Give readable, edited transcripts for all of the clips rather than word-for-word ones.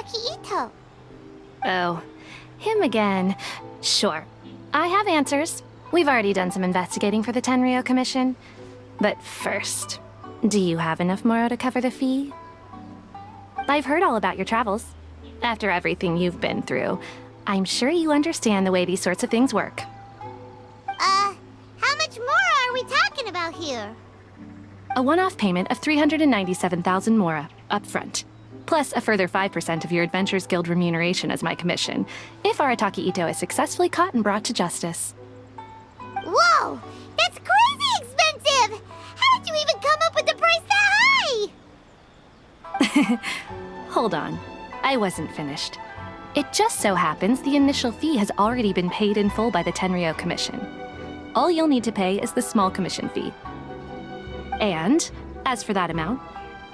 Arataki Itto. Oh, him again. Sure, I have answers. We've already done some investigating for the Tenryou Commission. But first, do you have enough Moro to cover the fee? I've heard all about your travels. After everything you've been through, I'm sure you understand the way these sorts of things work. How much more are we talking about here? A one-off payment of 397,000 Mora, up front. Plus a further 5% of your Adventures Guild remuneration as my commission, if Arataki Itto is successfully caught and brought to justice. Whoa! That's crazy expensive! How did you even come up with the price that high? Hold on. I wasn't finished. It just so happens the initial fee has already been paid in full by the Tenryou Commission. All you'll need to pay is the small commission fee. And, as for that amount,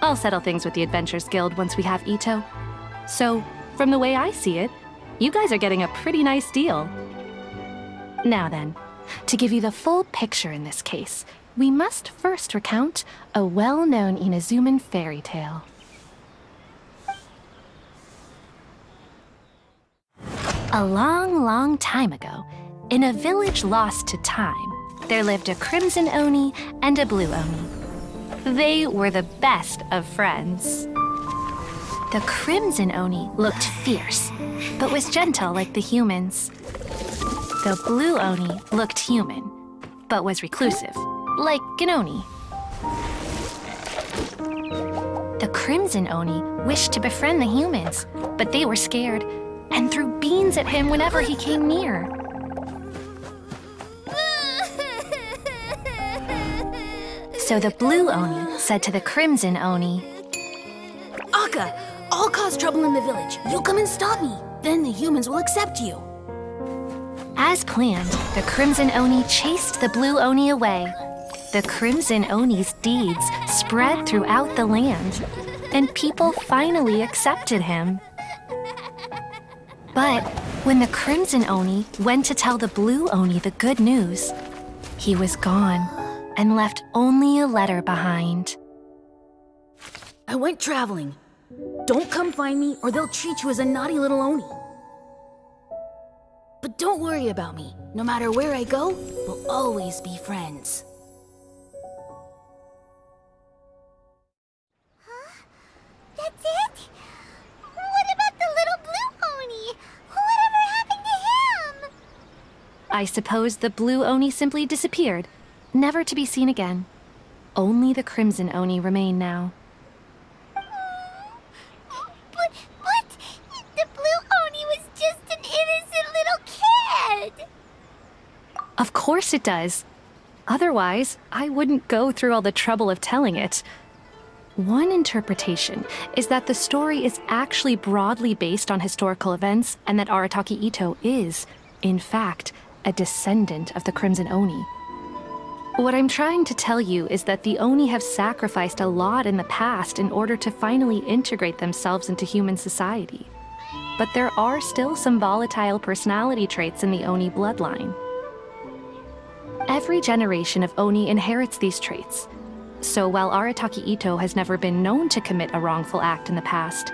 I'll settle things with the Adventures Guild once we have Itto. So, from the way I see it, you guys are getting a pretty nice deal. Now then, to give you the full picture in this case, we must first recount a well-known Inazuman fairy tale. A long, long time ago, in a village lost to time, there lived a Crimson Oni and a Blue Oni. They were the best of friends. The Crimson Oni looked fierce, but was gentle like the humans. The Blue Oni looked human, but was reclusive, like an Oni. The Crimson Oni wished to befriend the humans, but they were scared and threw beans at him whenever he came near. So the Blue Oni said to the Crimson Oni, Akka, I'll cause trouble in the village. You come and stop me. Then the humans will accept you. As planned, the Crimson Oni chased the Blue Oni away. The Crimson Oni's deeds spread throughout the land, and people finally accepted him. But when the Crimson Oni went to tell the Blue Oni the good news, he was gone and left only a letter behind. I went traveling. Don't come find me or they'll treat you as a naughty little Oni. But don't worry about me. No matter where I go, we'll always be friends. Huh? That's it? What about the little Blue Oni? Whatever happened to him? I suppose the Blue Oni simply disappeared, never to be seen again. Only the Crimson Oni remain now. But the Blue Oni was just an innocent little kid! Of course it does. Otherwise, I wouldn't go through all the trouble of telling it. One interpretation is that the story is actually broadly based on historical events and that Arataki Itto is, in fact, a descendant of the Crimson Oni. What I'm trying to tell you is that the Oni have sacrificed a lot in the past in order to finally integrate themselves into human society. But there are still some volatile personality traits in the Oni bloodline. Every generation of Oni inherits these traits. So while Arataki Itto has never been known to commit a wrongful act in the past,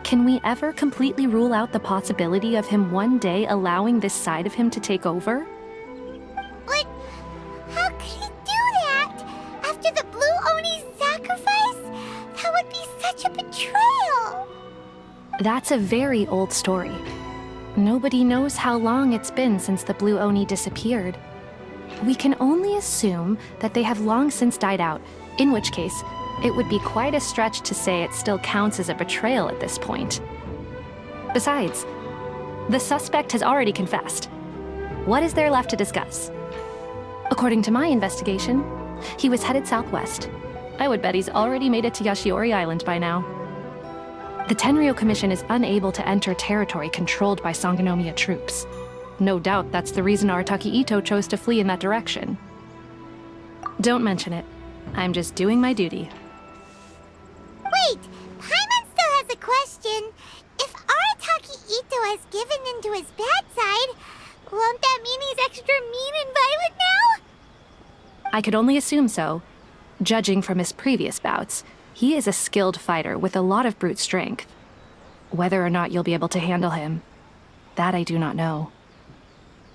can we ever completely rule out the possibility of him one day allowing this side of him to take over? But how could he do that? After the Blue Oni's sacrifice? That would be such a betrayal! That's a very old story. Nobody knows how long it's been since the Blue Oni disappeared. We can only assume that they have long since died out, in which case, it would be quite a stretch to say it still counts as a betrayal at this point. Besides, the suspect has already confessed. What is there left to discuss? According to my investigation, he was headed southwest. I would bet he's already made it to Yashiori Island by now. The Tenryou Commission is unable to enter territory controlled by Sangonomiya troops. No doubt that's the reason Arataki Itto chose to flee in that direction. Don't mention it. I'm just doing my duty. Wait! Paimon still has a question. If Arataki Itto has given in to his bad side, won't that mean he's extra mean and violent now? I could only assume so. Judging from his previous bouts, he is a skilled fighter with a lot of brute strength. Whether or not you'll be able to handle him, that I do not know.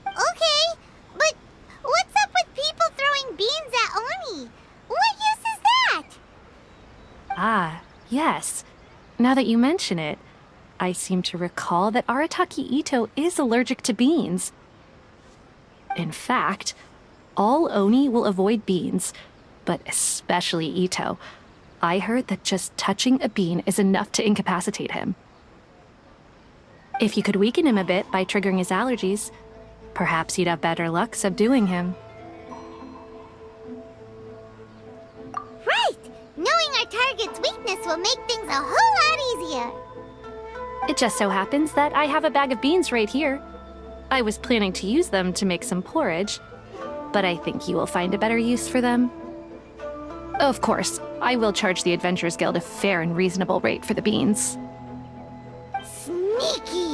Okay, but what's up with people throwing beans at Oni? What use is that? Ah, yes. Now that you mention it, I seem to recall that Arataki Itto is allergic to beans. In fact, all Oni will avoid beans, but especially Itto. I heard that just touching a bean is enough to incapacitate him. If you could weaken him a bit by triggering his allergies, perhaps you'd have better luck subduing him. Right! Knowing our target's weakness will make things a whole lot easier. It just so happens that I have a bag of beans right here. I was planning to use them to make some porridge, but I think you will find a better use for them. Of course, I will charge the Adventurers Guild a fair and reasonable rate for the beans. Sneaky!